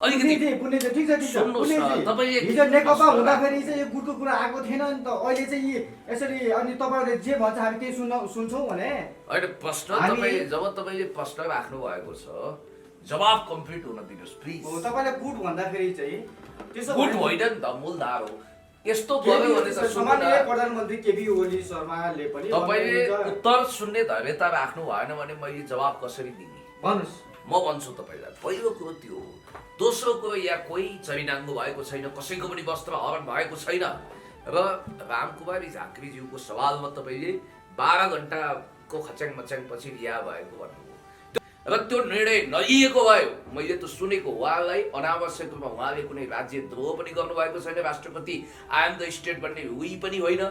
अलिकति पुण्य ठिक छ सुन्नुहोस् न, तपाईले हिजो नेकपा हुँदाखेरि चाहिँ यो गुटको कुरा आएको थिएन नि त। अहिले चाहिँ यसरी अनि तपाईहरुले जे भन्छ हामी त्यही सुन्छौं भने हैन प्रश्न तपाईले जब तपाईले प्रश्न राख्नु भएको छ जवाफ कम्प्लिट हुन दिनुस् प्लिज। हो तपाईले गुट भन्दाखेरि चाहिँ त्यसो गुट होइन नि त मूलधार हो। यस्तो गर्यो भने त सम्माननीय प्रधानमन्त्री केपी ओली शर्माले पनि तपाईले उत्तर सुन्ने धैर्यता राख्नु भएन भने मैले जवाफ कसरी दिने भन्नुस्। म भन्छु तपाईलाई। पहिलो कुरो त्यो हो। दोस्रो कुरो यहाँ कोही चरिनाङ्गो भएको छैन, कसैको पनि वस्त्र हरण भएको छैन र रामकुमारी झाँक्रीज्यूको सवालमा तपाईले 12 घण्टाको खच्याङ मच्याङ पछि रिहा भएको भन्नुभयो र त्यो निर्णय नलिएको भयो। मैले त सुनेको उहाँलाई अनावश्यक रूपमा उहाँले कुनै राज्य द्रोह पनि गर्नुभएको छैन। राष्ट्रपति आई एम द स्टेट भन्ने उही पनि होइन।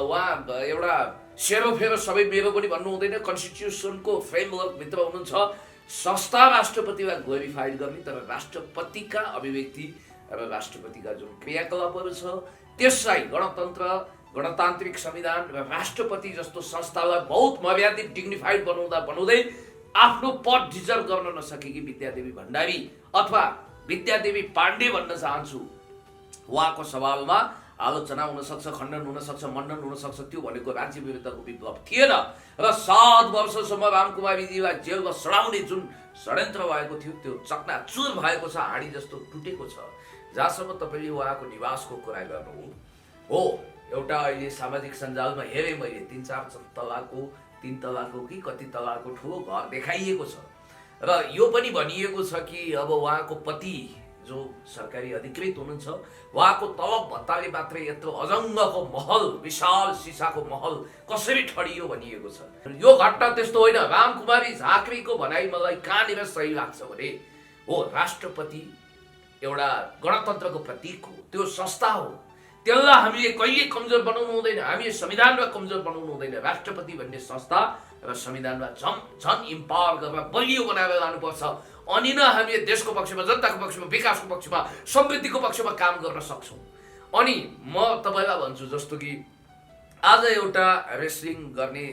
उहाँ एउटा सेरोफेरो सबै मेरो पनि भन्नु हुँदैन। कन्स्टिट्युसनको फ्रेमवर्कभित्र हुनुहुन्छ। संस्था राष्ट्रपतिलाई ग्लोरिफाइड गर्ने, तर राष्ट्रपतिका अभिव्यक्ति र राष्ट्रपतिका जुन क्रियाकलापहरू छ त्यसलाई गणतन्त्र, गणतान्त्रिक संविधान र राष्ट्रपति जस्तो संस्थालाई बहुत मर्यादित डिग्निफाइड बनाउँदै आफ्नो पद डिजर्भ गर्न नसकेकी विद्यादेवी भण्डारी अथवा विद्यादेवी पाण्डे भन्न चाहन्छु। उहाँको सवालमा आलोचना हुन सक्छ, खण्डन हुन सक्छ, मण्डन हुन सक्छ। त्यो भनेको राज्य विरुद्धको विप्लव थिएन र 7 वर्षसम्म रामकुमारीजीलाई जेलमा सडाउने जुन षड्यन्त्र भएको थियो त्यो चकनाचुर भएको छ, हाँडी जस्तो टुटेको छ। जहाँसम्म तपाईले उहाँको निवासको कुरा गर्नु हो, एउटा अहिले सामाजिक सञ्जालमा हेरेँ मैले 3-4 तलाको 3 तलाको कि कति तलाको ठुलो घर देखाइएको छ र यो पनि भनिएको छ कि अब उहाँको पति जो सरकारी अधिकृत हुनुहुन्छ उहाँको तलब भत्ताले मात्रै यत्रो अजङ्गको महल, विशाल सिसाको महल कसरी ठडियो भनिएको छ। यो घटना त्यस्तो होइन। रामकुमारी झाँक्रीको भनाइ मलाई कहाँनिर सही लाग्छ भने हो, राष्ट्रपति एउटा गणतन्त्रको प्रतीक हो, त्यो संस्था हो। त्यसलाई हामीले कहिले कमजोर बनाउनु हुँदैन, हामीले संविधानलाई कमजोर बनाउनु हुँदैन। राष्ट्रपति भन्ने संस्था र संविधानलाई झन इम्पावर गरेर बलियो बनाएर लानुपर्छ। अनि न हामीले देशको पक्षमा, जनताको पक्षमा, विकासको पक्षमा, समृद्धिको पक्षमा काम गर्न सक्छौँ। अनि म तपाईँलाई भन्छु जस्तो कि आज एउटा रेस्लिङ गर्ने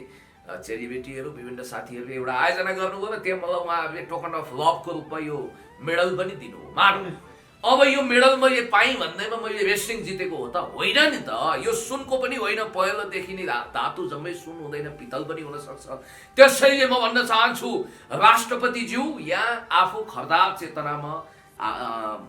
चेलीबेटीहरू, विभिन्न साथीहरूले एउटा आयोजना गर्नुभयो र त्यहाँ मलाई उहाँहरूले टोकन अफ लभको रूपमा यो मेडल पनि दिनु हो। मानौँ अब यो मेडल मैले पाएँ भन्दैमा मैले रेस्लिङ जितेको हो त होइन नि त। यो सुनको पनि होइन, पहिलोदेखि नै धातु जम्मै सुन हुँदैन, पित्तल पनि हुन सक्छ। त्यसैले म भन्न चाहन्छु राष्ट्रपतिज्यू यहाँ आफू खरदार चेतनामा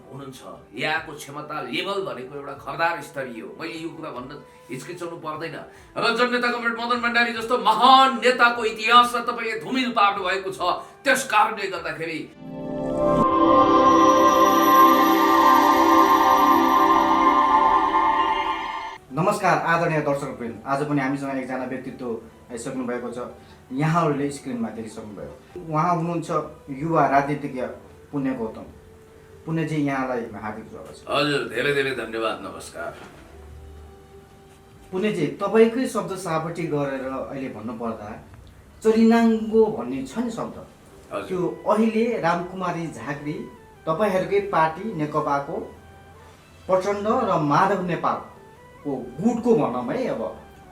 हुनुहुन्छ। यहाँको क्षमता लेभल भनेको एउटा खरदार स्तरीय हो। मैले यो कुरा भन्न हिचकिचाउनु पर्दैन। र जननेता कमरेड मदन भण्डारी जस्तो महान नेताको इतिहासलाई तपाईँले धुमिल पार्नु भएको छ। त्यस कारणले गर्दाखेरि नमस्कार आदरणीय दर्शकवृन्द, आज पनि हामीसँग एकजना व्यक्तित्व आइसक्नु भएको छ। यहाँहरूले स्क्रिनमा देखिसक्नुभयो। उहाँ हुनुहुन्छ युवा राजनीतिज्ञ पुण्य गौतम। पुण्यजी यहाँलाई हार्दिक स्वागत छ। हजुर, धेरै धेरै धन्यवाद। नमस्कार। पुण्यजी, तपाईँकै शब्द सापटी गरेर अहिले भन्नुपर्दा चरिनाङ्गो भन्ने छ नि शब्द, त्यो अहिले रामकुमारी झाँक्री तपाईँहरूकै पार्टी नेकपाको प्रचण्ड र माधव नेपालको गुटको भनौँ है, अब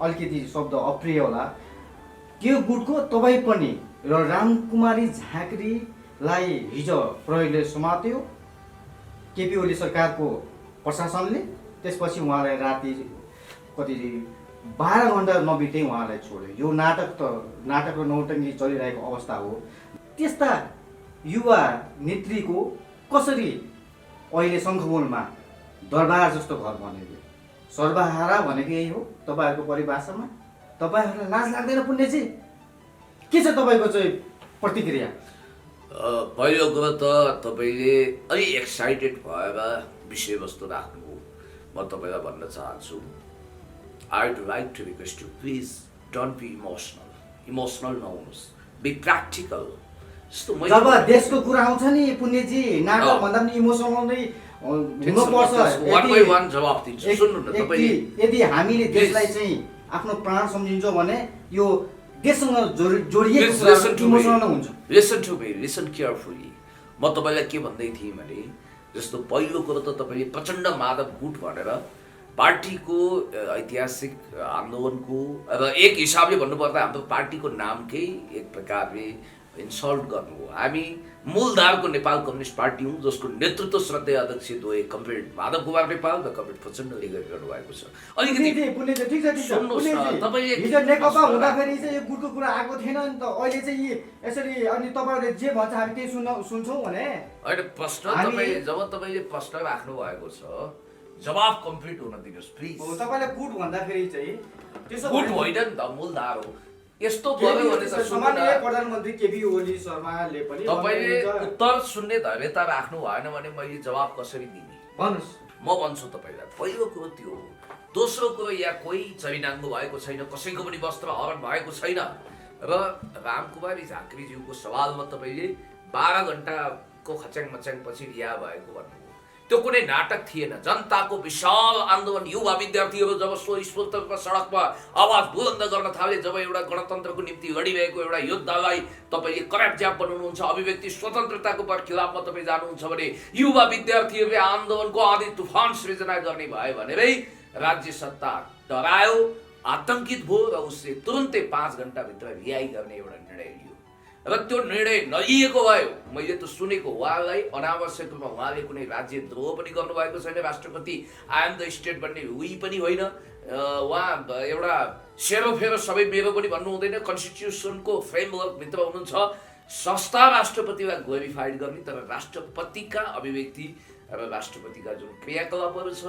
अलिकति शब्द अप्रिय होला, त्यो गुटको तपाईँ पनि र रामकुमारी झाँक्रीलाई हिजो प्रहरीले समात्यो, केपी ओली सरकारको प्रशासनले। त्यसपछि उहाँलाई राति कति 12 घण्टा नबित्दै उहाँलाई छोड्यो। यो नाटक र नौटङ्गी चलिरहेको अवस्था हो। त्यस्ता युवा नेत्रीको कसरी अहिले शङ्खमूलमा दरबार जस्तो घर बनेको, सर्वहारा भनेको यही हो तपाईँहरूको परिभाषामा? तपाईँहरूलाई लाज लाग्दैन पुण्यजी? के छ तपाईँको चाहिँ प्रतिक्रिया? पहिलो कुरो त तपाईँले अलि एक्साइटेड भएर विषयवस्तु राख्नु हो। म तपाईँलाई भन्न चाहन्छु, I would like to request you, please don't be emotional नहुनुहोस्, बी प्र्याक्टिकल। जब देशको कुरा आउँछ नि पुण्यजी, नाटक भन्दा पनि इमोसनल नै हुनुपर्छ। यदि हामीले देशलाई चाहिँ आफ्नो प्राण सम्झिन्छौँ भने यो देशसँग जोडिएको इमोसनल हुन्छ। Listen carefully. म तपाईँलाई के भन्दै थिएँ भने जस्तो पहिलो कुरो त तपाईँले प्रचण्ड माधव गुट भनेर पार्टीको ऐतिहासिक आन्दोलनको र एक हिसाबले भन्नुपर्दा हाम्रो पार्टीको नामकै एक प्रकारले इन्सल्ट गर्नु हो। हामी मूलधारको नेपाल कम्युनिस्ट पार्टी हुँ जसको नेतृत्व श्रद्धेय अध्यक्ष द्वय कमरेड माधव कुमार नेपाल र कमरेड प्रचण्डले गरिरहनु भएको छ। अलिकति सुन्नुहोस् न, तपाईँले हिजो नेकपा हुँदाखेरि चाहिँ यो गुटको कुरा आएको थिएन नि त, अहिले चाहिँ यी यसरी अनि तपाईँहरूले जे भन्छ हामी त्यही सुन्छौँ भने होइन। प्रश्न जब तपाईँले प्रश्न राख्नु भएको छ जवाफ कम्प्लिट हुन दिनुहोस् प्लिज। तपाईँले गुट भन्दाखेरि चाहिँ त्यसो गुट होइन नि त, मूलधार हो। यस्तो भयो भने त सम्माननीय प्रधानमन्त्री केपी ओली शर्माले पनि तपाईँले उत्तर सुन्ने धैर्यता राख्नु भएन भने मैले जवाफ कसरी दिने भन्नुहोस्। म भन्छु तपाईँलाई। पहिलो कुरो त्यो हो। दोस्रो कुरो यहाँ कोही चरिनाङ्गो भएको छैन, कसैको पनि वस्त्र हरण भएको छैन र रामकुमारी झाँक्रीज्यूको सवालमा तपाईँले 12 घण्टाको खच्याङ मच्याङ पछि रिहा भएको भन्नुभयो। त्यो कुनै नाटक थिएन। जनताको विशाल आन्दोलन, युवा विद्यार्थीहरू जब स्वस्फूर्तमा सडकमा आवाज बुलन्द गर्न थाले, जब एउटा गणतन्त्रको निम्ति लडिरहेको एउटा योद्धालाई तपाईँले करप्ट बनाउनुहुन्छ, अभिव्यक्ति स्वतन्त्रताको खिलाफमा तपाईँ जानुहुन्छ भने युवा विद्यार्थीहरूले आन्दोलनको आदि तुफान सृजना गर्ने भयो भनेरै राज्य सत्ता डरायो, आतंकित भयो र उसले तुरुन्तै 5 घण्टाभित्र रिहाई गर्ने एउटा निर्णय लियो र त्यो निर्णय नलिएको भयो। मैले त सुनेको उहाँलाई अनावश्यक रूपमा उहाँले कुनै राज्य द्रोह पनि गर्नुभएको छैन। राष्ट्रपति आई एम द स्टेट भन्ने उही पनि होइन। उहाँ एउटा सेरोफेरो सबै मेरो पनि भन्नु हुँदैन। कन्स्टिट्युसनको फ्रेमवर्कभित्र हुनुहुन्छ। संस्था राष्ट्रपतिलाई ग्लोरिफाइड गर्ने, तर राष्ट्रपतिका अभिव्यक्ति र राष्ट्रपतिका जुन क्रियाकलापहरू छ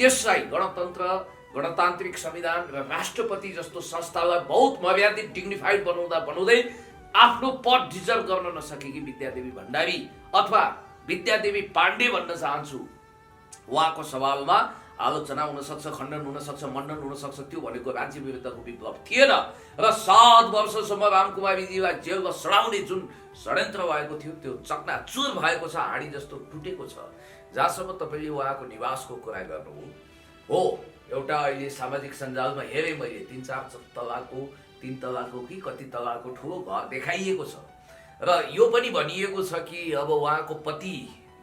त्यसलाई गणतान्त्रिक संविधान र राष्ट्रपति जस्तो संस्थालाई बहुत मर्यादित डिग्निफाइड बनाउँदै आफ्नो पद डिजर्भ गर्न नसकेकी विद्यादेवी भण्डारी अथवा विद्यादेवी पाण्डे भन्न चाहन्छु। उहाँको सवालमा आलोचना हुन सक्छ, खण्डन हुन सक्छ, मण्डन हुन सक्छ। त्यो भनेको राज्य विरुद्धको विप्लव थिएन र 7 वर्षसम्म रामकुमारीजीलाई जेलमा सडाउने जुन षड्यन्त्र भएको थियो त्यो चकनाचुर भएको छ, हाँडी जस्तो टुटेको छ। जहाँसम्म तपाईँले उहाँको निवासको कुरा गर्नु हो, एउटा अहिले सामाजिक सञ्जालमा हेरेँ मैले 3 तलाको कि कति तलाको ठुलो घर देखाइएको छ र यो पनि भनिएको छ कि अब उहाँको पति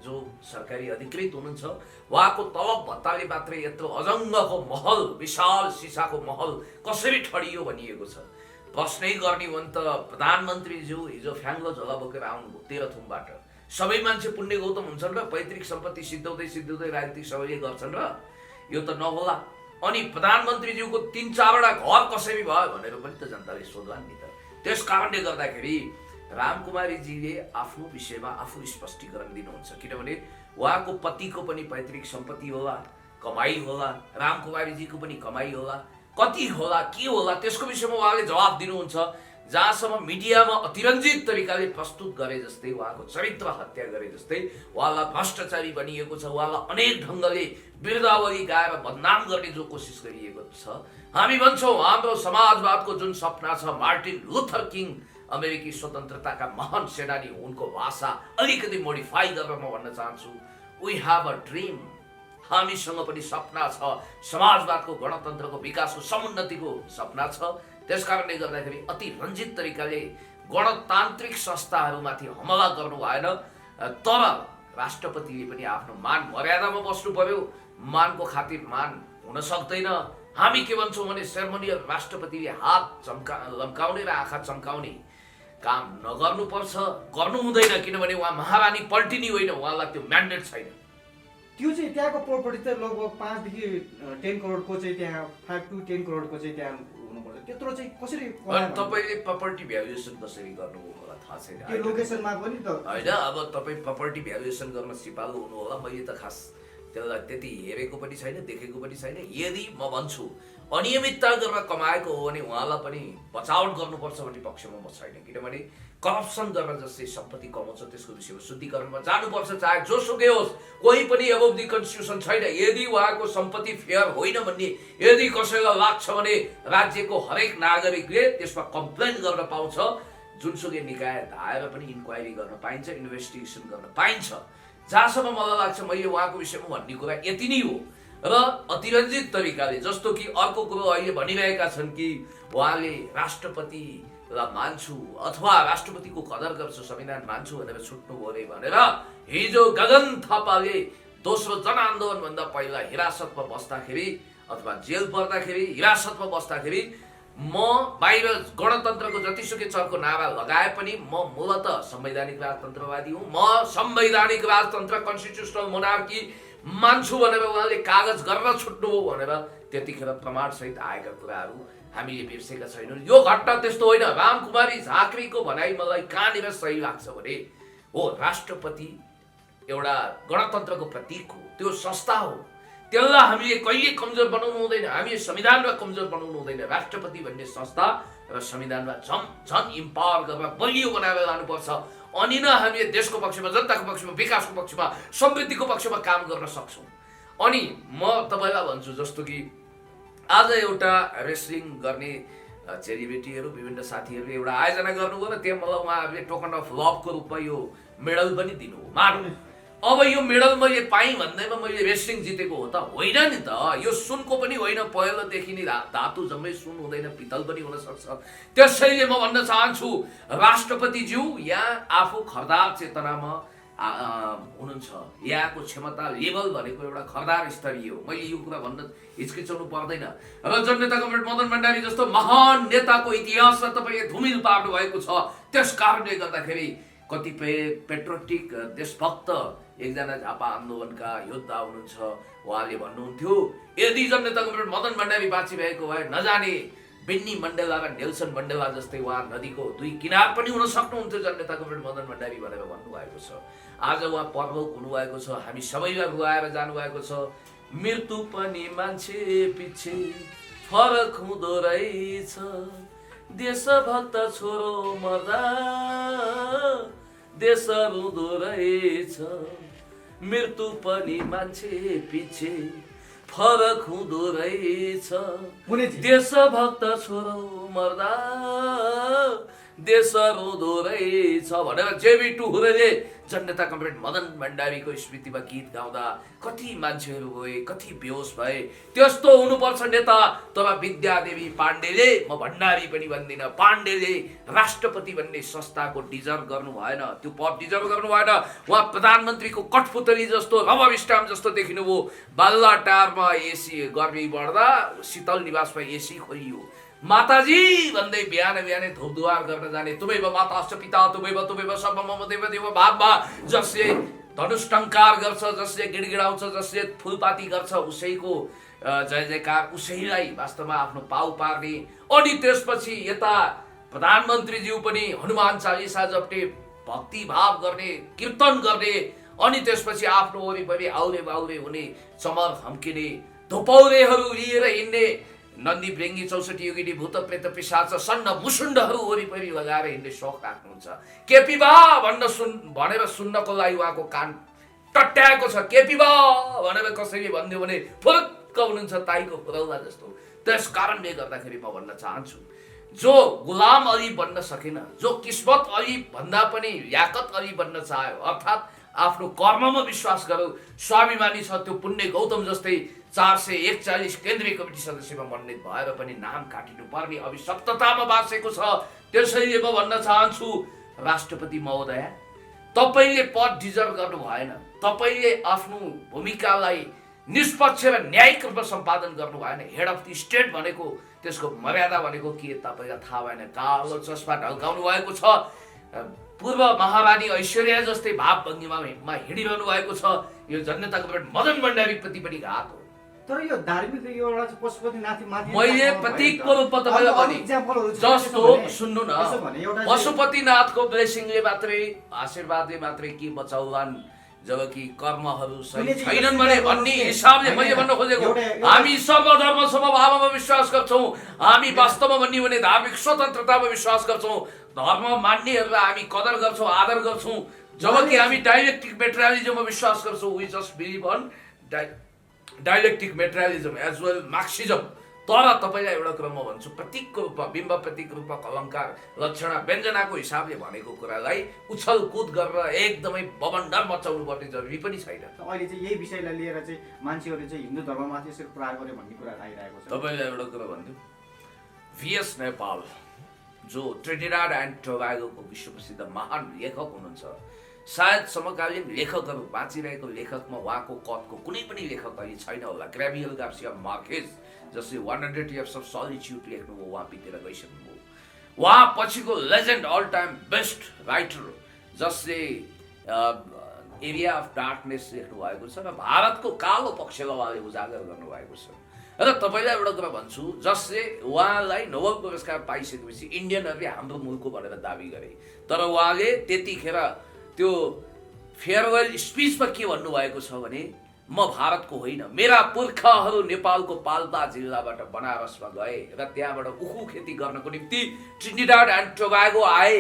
जो सरकारी अधिकृत हुनुहुन्छ उहाँको तलब भत्ताले मात्रै यत्रो अजङ्गको महल, विशाल सिसाको महल कसरी ठडियो भनिएको छ। प्रश्नै गर्ने हो नि त। प्रधानमन्त्रीज्यू हिजो फ्याङ्लो झोला बोकेर आउनुभयो तेह्रथुमबाट। सबै मान्छे पुण्य गौतम हुन्छन् र पैतृक सम्पत्ति सिद्धाउँदै राजनीतिक सबैले गर्छन् र यो त नहोला। अनि प्रधानमन्त्रीज्यूको 3-4वटा घर कसरी भयो भनेर पनि त जनताले सोध्लान् नि त। त्यस कारणले गर्दाखेरि रामकुमारीजीले आफ्नो विषयमा आफू स्पष्टीकरण दिनुहुन्छ, किनभने उहाँको पतिको पनि पैतृक सम्पत्ति होला, कमाई होला, रामकुमारीजीको पनि कमाई होला, कति होला, के होला, त्यसको विषयमा उहाँले जवाब दिनुहुन्छ। जहाँसम्म मिडियामा अतिरञ्जित तरिकाले प्रस्तुत गरे जस्तै, उहाँको चरित्र हत्या गरे जस्तै, उहाँलाई भ्रष्टाचारी बनिएको छ, उहाँलाई अनेक ढङ्गले बिरुदावली गाएर बदनाम गर्ने जो कोसिस गरिएको छ। हामी भन्छौँ हाम्रो समाजवादको जुन सपना छ, मार्टिन लुथर किङ अमेरिकी स्वतन्त्रताका महान सेनानी, उनको भाषा अलिकति मोडिफाई गरेर म भन्न चाहन्छु, वी हेभ अ ड्रिम। हामीसँग पनि सपना छ, समाजवादको, गणतन्त्रको, विकासको, समुन्नतिको सपना छ। त्यस कारणले गर्दाखेरि अति रञ्जित तरिकाले गणतान्त्रिक संस्थाहरूमाथि हमला गर्नु भएन। तर राष्ट्रपतिले पनि आफ्नो मान मर्यादामा बस्नु पर्यो। मानको खातिर मान हुन सक्दैन। हामी के भन्छौँ भने सेरेमोनियल राष्ट्रपतिले हात लम्काउने र आँखा चम्काउने काम नगर्नुपर्छ, गर्नु हुँदैन, किनभने उहाँ महारानी पल्टिनी होइन, उहाँलाई त्यो म्यान्डेट छैन। त्यो चाहिँ त्यहाँको प्रोपर्टी त लगभग 5 देखि 10 करोडको चाहिँ त्यहाँ 5 to 10 करोडको चाहिँ त्यहाँ हुनुपर्छ। त्यत्रो चाहिँ कसरी तपाईँले प्रपर्टी भ्यालुएसन कसरी गर्नुभयो मलाई थाहा छैन। त्यो लोकेसनमा पनि त होइन। अब तपाईँ प्रपर्टी भ्यालुएसन गर्न सिपालु हुनु होला। मैले त खास त्यसलाई त्यति हेरेको पनि छैन, देखेको पनि छैन। यदि म भन्छु अनियमितता गरेर कमाएको हो भने उहाँलाई पनि बचावट गर्नुपर्छ भन्ने पक्षमा म छैन, किनभने करप्सन गरेर जसले सम्पत्ति कमाउँछ त्यसको विषयमा शुद्धिकरणमा जानुपर्छ, चाहे जोसुकै होस्। कोही पनि एबभ दि कन्स्टिट्युसन छैन। यदि उहाँको सम्पत्ति फेयर होइन भन्ने यदि कसैलाई लाग्छ भने राज्यको हरेक नागरिकले त्यसमा कम्प्लेन गर्न पाउँछ। जुनसुकै निकाय धाएर पनि इन्क्वायरी गर्न पाइन्छ, इन्भेस्टिगेसन गर्न पाइन्छ। जहाँसम्म मलाई लाग्छ मैले उहाँको विषयमा भन्ने कुरा यति नै हो। र अतिरञ्जित तरिकाले, जस्तो कि अर्को कुरो अहिले भनिरहेका छन् कि उहाँले राष्ट्रपतिलाई मान्छु अथवा राष्ट्रपतिको कदर गर्छु, संविधान मान्छु भनेर छुट्नु अरे भनेर हिजो गगन थापाले दोस्रो जनआन्दोलनभन्दा पहिला हिरासतमा बस्दाखेरि अथवा जेल पर्दाखेरि हिरासतमा बस्दाखेरि म बाहिर गणतन्त्रको जतिसुकै चर्को नारा लगाए पनि म मूलतः संवैधानिक राजतन्त्रवादी हुँ। म संवैधानिक राजतन्त्र कन्स्टिट्युसनल मोनार्की मान्छु भनेर उहाँले कागज गरेर छुट्नुभयो भनेर त्यतिखेर प्रमाणसहित आएका कुराहरू हामीले बिर्सेका छैनौँ। यो घटना त्यस्तो होइन। रामकुमारी झाँक्रीको भनाइ मलाई कहाँनिर सही लाग्छ भने हो, राष्ट्रपति एउटा गणतन्त्रको प्रतीक हो, त्यो संस्था हो, त्यसलाई हामीले कहिले कमजोर बनाउनु हुँदैन, हामीले संविधानमा कमजोर बनाउनु हुँदैन। राष्ट्रपति भन्ने संस्था र संविधानमा झन इम्पावर गरेर बलियो बनाएर लानुपर्छ। अनि नै हामीले देशको पक्षमा, जनताको पक्षमा, विकासको पक्षमा, समृद्धिको पक्षमा काम गर्न सक्छौँ। अनि म तपाईँलाई भन्छु, जस्तो कि आज एउटा रेस्लिङ गर्ने चेलीबेटीहरू, विभिन्न साथीहरूले एउटा आयोजना गर्नुभयो र त्यहाँ मलाई उहाँहरूले टोकन अफ लभको रूपमा यो मेडल पनि दिनुभयो। मानौँ अब यो मेडल मैले पाएँ भन्दैमा मैले रेस्लिङ जितेको हो त? होइन नि त। यो सुनको पनि होइन, पहिलोदेखि नै धातु जम्मै सुन हुँदैन, पित्तल पनि हुन सक्छ। त्यसैले म भन्न चाहन्छु, राष्ट्रपतिज्यू यहाँ आफू खरदार चेतनामा हुनुहुन्छ। यहाँको क्षमता लेभल भनेको एउटा खरदार स्तरीय हो। मैले यो कुरा भन्न हिचकिचाउनु पर्दैन। र जननेता कमरेड मदन भण्डारी जस्तो महान नेताको इतिहासलाई तपाईँले धुमिल पार्नु भएको छ। त्यस कारणले गर्दाखेरि कतिपय पेट्रोटिक देशभक्त एकजना झापा आन्दोलनका योद्धा हुनुहुन्छ, उहाँले भन्नुहुन्थ्यो यदि जननेता कमरेड मदन भण्डारी बाँची भएको भए नजाने बेन्नी मण्डेला र नेल्सन मण्डेला जस्तै उहाँ नदीको दुई किनार पनि हुन सक्नुहुन्थ्यो जननेता कमरेड मदन भण्डारी भनेर भन्नुभएको छ। आज उहाँ परलोक हुनुभएको छ, हामी सबैलाई रुवाएर जानुभएको छ। मृत्यु पनि मान्छे पछि फरक हुँदो रहेछ, देशभक्त छोरो मर्दा देश रुँदो रहेछ, मृत्यु पनि मान्छे पछि फरक हुँदो रहेछ, देशभक्त छोरो मर्दा देश रुँदो रहेछ भनेर जेबी टुहुरेले जननेता कमरेड मदन भण्डारीको स्मृतिमा गीत गाउँदा कति मान्छेहरू गए, कति बेहोस भए। त्यस्तो हुनुपर्छ नेता। तर विद्यादेवी पाण्डेले, म भण्डारी पनि भन्दिनँ, पाण्डेले राष्ट्रपति भन्ने संस्थाको डिजर्भ गर्नु भएन, त्यो पद डिजर्भ गर्नु भएन। उहाँ प्रधानमन्त्रीको कठपुतली जस्तो, रबर स्ट्याम्प जस्तो देखिनुभयो। बालुवाटारमा एसी गर्मी बढ्दा शीतल निवासमा एसी खोलियो। माताजी भन्दै बिहानै धुपधुवार गर्न जाने, तुमैव माताश्च पिता तुमैव सर्वमम देव देव भावमा, जसले धनुष टङ्कार गर्छ, जसले गिडगिडाउँछ, जसले फुलपाती गर्छ, उसैको जय जयकार, उसैलाई वास्तवमा आफ्नो पाउ पार्ने। अनि त्यसपछि यता प्रधानमन्त्रीज्यू पनि हनुमान चालिसा जप्ने, भक्ति भाव गर्ने, कीर्तन गर्ने, अनि त्यसपछि आफ्नो वरिपरि आउरे बाउरे हुने, चमर हम्किने, धुपौरेहरू लिएर हिँड्ने, नन्दी भृङ्गी 64 योगिनी भूत प्रेत पिशाच सन्न मुसुण्डहरू वरिपरि लगाएर हिँड्ने सोख राख्नुहुन्छ। केपी बा भनेर सुन्नको लागि उहाँको कान टट्याएको छ। केपी बा भनेर कसैले भनिदियो भने फुरुक्क हुनुहुन्छ, ताईको फुरौला जस्तो। त्यस कारणले गर्दाखेरि म भन्न चाहन्छु, जो गुलाम अली बन्न सकेन, जो किस्मत अली भन्दा पनि याकत अली बन्न चाह्यो, अर्थात् आफ्नो कर्ममा विश्वास गर्यो, स्वाभिमानी छ, त्यो पुण्य गौतम जस्तै 441 केन्द्रीय कमिटी सदस्यमा मनोनित भएर पनि नाम काटिनु पर्ने अभिशप्ततामा बाँचेको छ। त्यसैले म भन्न चाहन्छु, राष्ट्रपति महोदय, तपाईँले पद डिजर्भ गर्नु भएन। तपाईँले आफ्नो भूमिकालाई निष्पक्ष र न्यायिक रूपमा सम्पादन गर्नु भएन। हेड अफ द स्टेट भनेको, त्यसको मर्यादा भनेको के तपाईँलाई थाहा भएन। कालो चस्मा ढल्काउनु भएको छ, पूर्व महारानी ऐश्वर्या जस्तै भाव भङ्गिमा हिँडिरहनु भएको छ। यो जननेता कमरेड मदन भण्डारी प्रति पनि घात हो। तर यो धार्मिक एउटा पशुपतिनाथ माथि मैले प्रतीकको रूपमा तपाईँलाई भने जस्तो सुन्नु न, पशुपतिनाथको ब्लेसिङले मात्रै, आशीर्वादले मात्रै के बचाउलान्, जबकि कर्महरू सही छैनन् भने भन्ने हिसाबले मैले भन्न खोजेको, हामी सर्वधर्म समभावमा विश्वास गर्छौँ। हामी वास्तवमा भन्ने भने धार्मिक स्वतन्त्रतामा विश्वास गर्छौँ। धर्म मान्नेहरूलाई हामी कदर गर्छौँ, आदर गर्छौँ, जबकि हामी डाइलेक्टिक मेटेरियलिजममा विश्वास गर्छौँ। We just believe on dialectic materialism as well Marxism. तर तपाईँलाई एउटा कुरा म भन्छु, प्रतीकको रूपमा, बिम्ब प्रतीक रूपमा, अलङ्कार लक्षणा व्यञ्जनाको हिसाबले भनेको कुरालाई उछलकुद गरेर एकदमै बबन्डर मचाउनु पर्ने जरुरी पनि छैन। अहिले चाहिँ यही विषयलाई लिएर चाहिँ मान्छेहरूले चाहिँ हिन्दू धर्ममाथि यसरी प्रहार गर्यो भन्ने कुरा आइरहेको छ। तपाईँलाई एउटा कुरा भन्छु, VS नेपाल जो ट्रिनिडाड एन्ड टोबागोको विश्व प्रसिद्ध महान लेखक हुनुहुन्छ, सायद समकालीन लेखकहरू बाँचिरहेको लेखकमा उहाँको कदको कुनै पनि लेखक अहिले छैन होला। ग्याब्रियल गार्सिया मार्केज जसले 100 Years of Solitude लेख्नुभयो, उहाँ बितेर गइसक्नुभयो। उहाँ पछिको legend all time best writer जसले एरिया अफ डार्कनेस लेख्नु भएको छ र भारतको कालो पक्षलाई उहाँले उजागर गर्नुभएको छ। र तपाईँलाई एउटा कुरा भन्छु, जसले उहाँलाई नोबेल पुरस्कार पाइसकेपछि इन्डियनहरूले हाम्रो मुलुकको भनेर दाबी गरे, तर उहाँले त्यतिखेर त्यो फेयरवेल स्पिचमा के भन्नुभएको छ भने म भारतको होइन, मेरा पुर्खाहरू नेपालको पाल्पा जिल्लाबाट बनारसमा गए र त्यहाँबाट उखु खेती गर्नको निम्ति ट्रिनिडाड एन्ड टोबागो आए।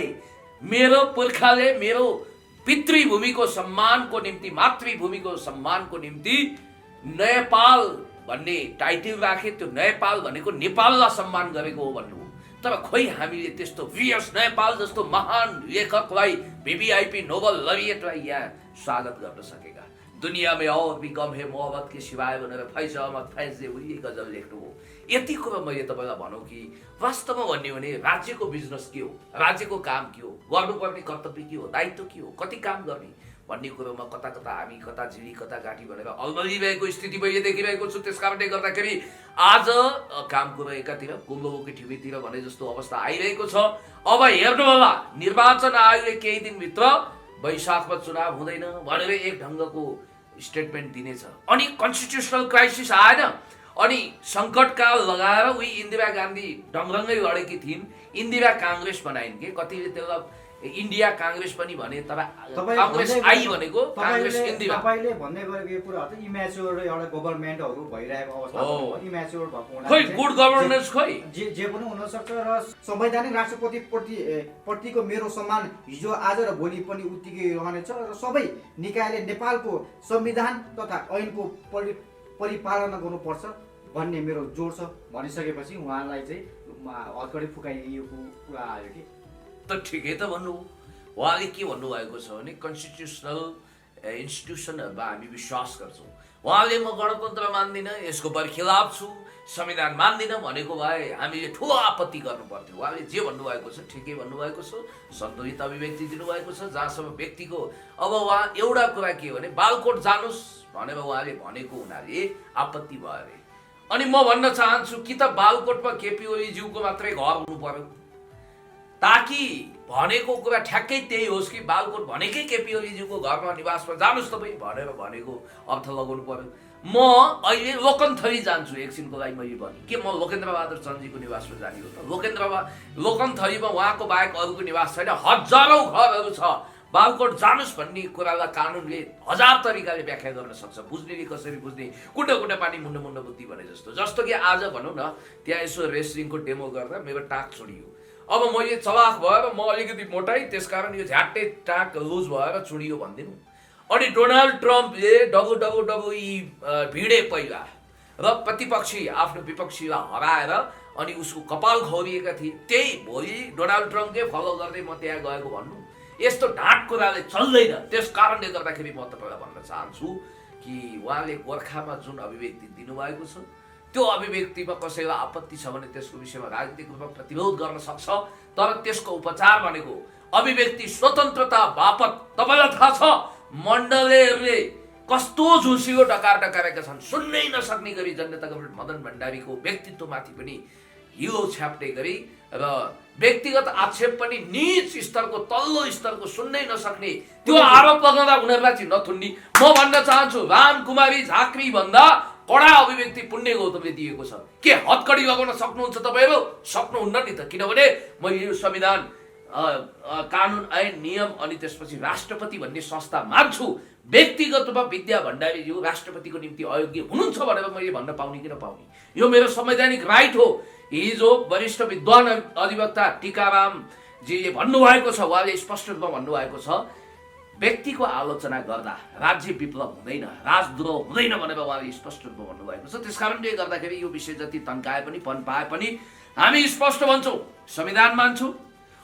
मेरो पुर्खाले मेरो पितृभूमिको सम्मानको निम्ति, मातृभूमिको सम्मानको निम्ति नेपाल भन्ने टाइटल राखे। त्यो नेपाल भनेको नेपाललाई सम्मान गरेको हो भन्नु। तर खोइ हामीले त्यस्तो वीएस नेपाल जस्तो महान लेखकलाई, वीवीआईपी नोबेल लरिएटलाई यहाँ स्वागत गर्न सकेका। दुनिया में और भी गम है मोहब्बत के सिवाय भनेर फैज अहमद फैजले उही गजल लेख्नुभयो। यति कुरा मैले तपाईँलाई भनौँ कि वास्तवमा भन्यो भने राज्यको बिजनेस के हो, राज्यको काम के हो, गर्नुपर्ने कर्तव्य के हो, दायित्व के हो, कति काम गर्ने भन्ने कुरोमा कता कता हामी, कता झिली कता गाँठी भनेर अल्मलिरहेको स्थिति मैले देखिरहेको छु। त्यस कारणले गर्दाखेरि आज कामको एकातिर कुम्लोको टिभीतिर भने जस्तो अवस्था आइरहेको छ। अब हेर्नु होला, निर्वाचन आयोगले केही दिनभित्र वैशाखमा चुनाव हुँदैन भनेर एक ढङ्गको स्टेटमेन्ट दिनेछ। अनि कन्स्टिट्युसनल क्राइसिस आएन, अनि सङ्कटकाल लगाएर उही इन्दिरा गान्धी ढङ्गरङ्गै लडेकी थिइन्, इन्दिरा काङ्ग्रेस बनाइन् के, कतिले त्यसलाई इन्डिया काङ्ग्रेस पनि भने, तर काङ्ग्रेस आई भनेको काङ्ग्रेस इन्दिरा। तपाईले भन्दै गरेको यो कुराहरु त इम्याच्योर एउटा गभर्नमेन्टहरु भइरहेको अवस्था हो, इम्याच्योर भएको हुनाले खोइ गुड गभर्नेन्स खोइ जे पनि हुन सक्छ। र संवैधानिक राष्ट्रपति प्रतिको मेरो सम्मान हिजो आज र भोलि पनि उत्तिकै रहनेछ र सबै निकायले नेपालको संविधान तथा ऐनको परिपालना गर्नुपर्छ भन्ने मेरो जोड छ भनिसकेपछि उहाँलाई चाहिँ हत्कडी फुकाइएको कुरा आयो कि त ठिकै त भन्नु। उहाँले के भन्नुभएको छ भने कन्स्टिट्युसनल इन्स्टिट्युसनहरूमा हामी विश्वास गर्छौँ। उहाँले म गणतन्त्र मान्दिनँ, यसको बरखिलाफ छु, संविधान मान्दिनँ भनेको भए हामीले ठुलो आपत्ति गर्नु पर्थ्यो। उहाँले जे भन्नुभएको छ ठिकै भन्नुभएको छ, सन्तुलित अभिव्यक्ति दिनुभएको छ। जहाँसम्म व्यक्तिको अब उहाँ एउटा कुरा के हो भने बालकोट जानुस् भनेर उहाँले भनेको हुनाले आपत्ति भयो अरे। अनि म भन्न चाहन्छु कि त बालकोटमा केपी ओलीज्यूको मात्रै घर हुनु पर्यो, ताकि भनेको कुरा ठ्याक्कै त्यही होस् कि बालकोट भनेकै केपी ओलीज्यूको घरमा निवासमा जानुस् तपाईँ भनेर भनेको अर्थ लगाउनु पर्यो। म अहिले लोकन्थली जान्छु एकछिनको लागि, मैले भने के म लोकेन्द्र बहादुर चन्दजीको निवासमा जाने हो त? लोकन्थलीमा उहाँको बाहेक अरूको निवास छैन, हजारौँ घरहरू छ। बालकोट जानुस् भन्ने कुरालाई कानुनले हजार तरिकाले व्याख्या गर्न सक्छ, बुझ्नेले कसरी बुझ्ने, कुण्ड कुण्ड पानी मुन्ड मुन्ड बुद्धि भने जस्तो कि आज भनौँ न त्यहाँ यसो रेस्लिङको डेमो गर्दा मेरो टाक छोडियो। अब मैले चलाख भएर म अलिकति मोटाइ, त्यसकारण यो झ्याट्टै टाक लुज भएर चुडियो भनिदिनु। अनि डोनाल्ड ट्रम्पले WWE भिडे पहिला र प्रतिपक्षी आफ्नो विपक्षीलाई हराएर अनि उसको कपाल खौरिएका थिए। त्यही भोलि डोनाल्ड ट्रम्पकै फलो गर्दै म त्यहाँ गएको भन्नु, यस्तो ढाँट कुराले चल्दैन। त्यस कारणले गर्दाखेरि म तपाईँलाई भन्न चाहन्छु कि उहाँले गोर्खामा जुन अभिव्यक्ति दिनुभएको छ त्यो अभिव्यक्तिमा कसैलाई आपत्ति छ भने त्यसको विषयमा राजनीतिक रूपमा प्रतिरोध गर्न सक्छ, तर त्यसको उपचार भनेको अभिव्यक्ति स्वतन्त्रता बापत। तपाईँलाई थाहा छ मण्डलेहरूले कस्तो झुसिलो डकार डकारेका छन्, सुन्नै नसक्ने गरी जनता कमरेड मदन भण्डारीको व्यक्तित्वमाथि पनि हिलो छ्याप्ने गरी र व्यक्तिगत आक्षेप पनि नीच स्तरको तल्लो स्तरको सुन्नै नसक्ने त्यो आरोप लगाउँदा उनीहरूलाई चाहिँ नथुन्ने। म भन्न चाहन्छु रामकुमारी झाँक्री भन्दा कडा अभिव्यक्ति पुण्य गौतमले दिएको छ। के हत्कडी लगाउन सक्नुहुन्छ तपाईँहरू? सक्नुहुन्न नि त, किनभने मैले यो संविधान, कानुन, ऐन, नियम अनि त्यसपछि राष्ट्रपति भन्ने संस्था मान्छु। व्यक्तिगत रूपमा विद्या भण्डारीज्यू राष्ट्रपतिको निम्ति अयोग्य हुनुहुन्छ भनेर मैले भन्न पाउने कि नपाउने, यो मेरो संवैधानिक राइट हो। हिजो वरिष्ठ विद्वान अधिवक्ता टीकारामजीले भन्नुभएको छ, उहाँले स्पष्ट रूपमा भन्नुभएको छ व्यक्तिको आलोचना गर्दा राज्य विप्लव हुँदैन, राजद्रोह हुँदैन भनेर उहाँले स्पष्ट रूपमा भन्नुभएको छ। त्यस कारणले गर्दाखेरि यो विषय जति तन्काए पनि पाए पनि हामी स्पष्ट भन्छौँ संविधान मान्छौँ,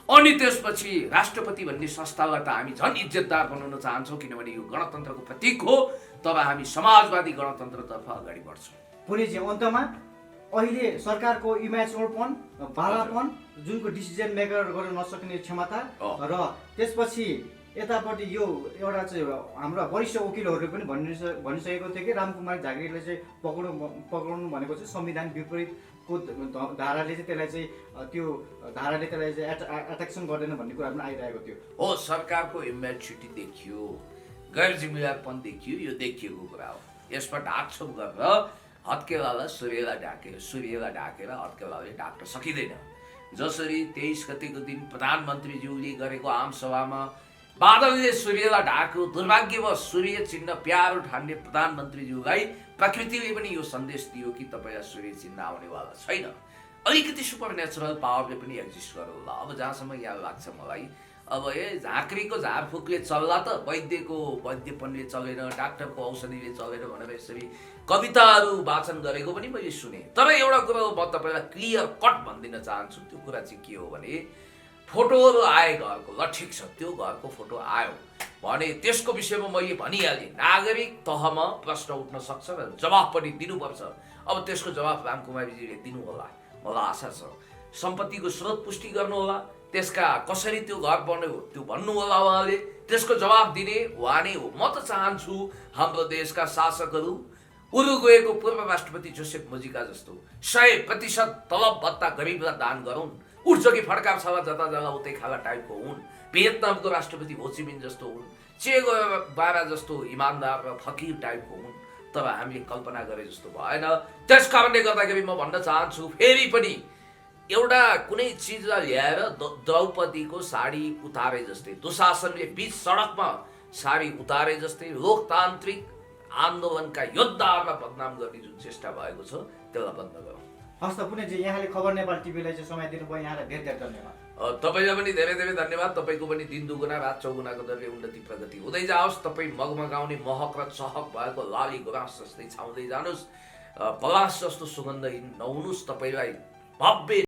अनि त्यसपछि राष्ट्रपति भन्ने संस्थालाई त हामी झन् इज्जतदार बनाउन चाहन्छौँ, किनभने यो गणतन्त्रको प्रतीक हो। तब हामी समाजवादी गणतन्त्रतर्फ अगाडि बढ्छौँ। पुनिजी अन्तमा अहिले सरकारको इम्याच्योरपन, बालापन, जुनको डिसिजन मेकर गर्न नसक्ने क्षमता र त्यसपछि यतापट्टि यो एउटा चाहिँ हाम्रा वरिष्ठ वकिलहरूले पनि भनिसकेको थियो कि रामकुमार झाँक्रीले चाहिँ पक्राउनु भनेको चाहिँ संविधान विपरीतको धाराले चाहिँ त्यसलाई चाहिँ त्यो धाराले त्यसलाई चाहिँ एट्र्याक्सन गर्दैन भन्ने कुरा पनि आइरहेको थियो। हो, सरकारको इम्याच्युरिटी देखियो, गैर जिम्मेवारपन देखियो, यो देखिएको कुरा हो। यसमा ढाकछोप गरेर हत्केलालाई सूर्यलाई ढाकेर हत्केलाले ढाक्न सकिँदैन। जसरी 23 गतेको दिन प्रधानमन्त्रीज्यूले गरेको आमसभामा बादलले सूर्यलाई ढाक्यो, दुर्भाग्यवश सूर्य चिन्ह प्यारो ठान्ने प्रधानमन्त्रीज्यूलाई प्रकृतिले पनि यो सन्देश दियो कि तपाईँलाई सूर्य चिन्ह आउनेवाला छैन। अलिकति सुपर नेचुरल पावरले पनि एक्जिस्ट गर्यो होला। अब जहाँसम्म यहाँ लाग्छ मलाई, अब झाँक्रीको झारफुकले चल्ला त वैद्यपनले चलेन, डाक्टरको औषधिले चलेन भनेर यसरी कविताहरू वाचन गरेको पनि मैले सुने। तर एउटा कुरा म तपाईँलाई क्लियर कट भनिदिन चाहन्छु। त्यो कुरा चाहिँ के हो भने फोटोहरू आए घरको, ल ठिक छ, त्यो घरको फोटो आयो भने त्यसको विषयमा मैले भनिहालेँ, नागरिक तहमा प्रश्न उठ्न सक्छ र जवाफ पनि दिनुपर्छ। अब त्यसको जवाफ रामकुमारीजीले दिनु होला, मलाई आशा छ। सम्पत्तिको स्रोत पुष्टि गर्नु होला, त्यसका कसरी त्यो घर बन्यो त्यो भन्नु होला उहाँले, त्यसको जवाफ दिने उहाँ नै हो। म त चाहन्छु हाम्रो देशका शासकहरू उरुग्वेको पूर्व राष्ट्रपति जोसेफ मुजिका जस्तो 100% तलब भत्ता गरिबलाई दान गरून्, उठ्छ कि फड्का छला जता जग्गा उतै खाला टाइपको हुन्, भियतनामको राष्ट्रपति होचिमिन जस्तो हुन्, चे गुएभारा जस्तो इमान्दार र फकिर टाइपको हुन्। तर हामीले कल्पना गरे जस्तो भएन। त्यस कारणले गर्दाखेरि म भन्न चाहन्छु, फेरि पनि एउटा कुनै चिजलाई ल्याएर द्रौपदीको साडी उतारे जस्तै, दुशासनले बीच सडकमा साडी उतारे जस्तै लोकतान्त्रिक आन्दोलनका योद्धाहरूलाई बदनाम गर्ने जुन चेष्टा भएको छ त्यसलाई बन्द गरौँ। हस् त पुण्यजी, यहाँले खबर नेपाल टिभीलाई चाहिँ समय दिनुभयो, यहाँलाई धेरै धेरै धन्यवाद। तपाईँलाई पनि धेरै धेरै धन्यवाद। तपाईँको पनि दिन दुगुना रात चौगुनाको दरले उन्नति प्रगति हुँदै जाओस्। तपाईँ मगमगाउने महक र चहक भएको लाली गुराँस जस्तै छाउँदै जानुहोस्, पलास जस्तो सुगन्धहीन नहुनुहोस्। तपाईँलाई भव्य